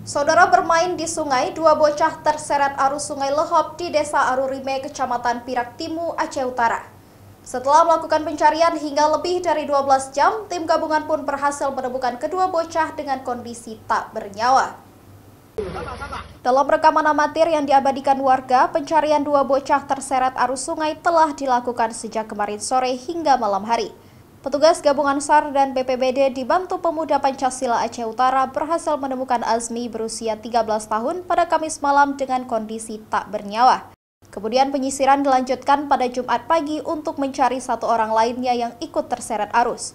Saudara bermain di sungai, dua bocah terseret arus sungai Lehop di Desa Arurime, Kecamatan Pirak Timu, Aceh Utara. Setelah melakukan pencarian hingga lebih dari 12 jam, tim gabungan pun berhasil menemukan kedua bocah dengan kondisi tak bernyawa. Dalam rekaman amatir yang diabadikan warga, pencarian dua bocah terseret arus sungai telah dilakukan sejak kemarin sore hingga malam hari. Petugas gabungan SAR dan BPBD dibantu Pemuda Pancasila Aceh Utara berhasil menemukan Azmi berusia 13 tahun pada Kamis malam dengan kondisi tak bernyawa. Kemudian penyisiran dilanjutkan pada Jumat pagi untuk mencari satu orang lainnya yang ikut terseret arus.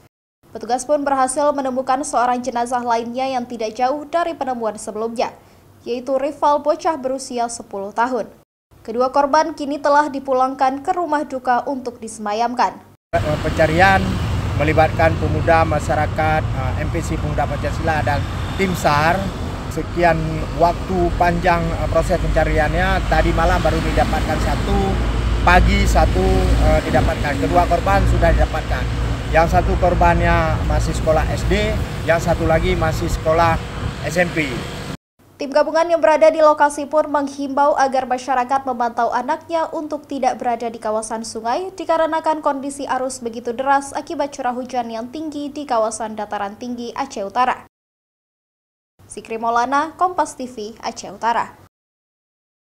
Petugas pun berhasil menemukan seorang jenazah lainnya yang tidak jauh dari penemuan sebelumnya, yaitu rival bocah berusia 10 tahun. Kedua korban kini telah dipulangkan ke rumah duka untuk disemayamkan. Pencarian melibatkan pemuda masyarakat, MPC Pemuda Pancasila dan tim SAR. Sekian waktu panjang proses pencariannya, tadi malam baru didapatkan satu, pagi satu didapatkan. Kedua korban sudah didapatkan. Yang satu korbannya masih sekolah SD, yang satu lagi masih sekolah SMP. Tim gabungan yang berada di lokasi pun menghimbau agar masyarakat memantau anaknya untuk tidak berada di kawasan sungai dikarenakan kondisi arus begitu deras akibat curah hujan yang tinggi di kawasan dataran tinggi Aceh Utara. Sikri Maulana, Kompas TV, Aceh Utara.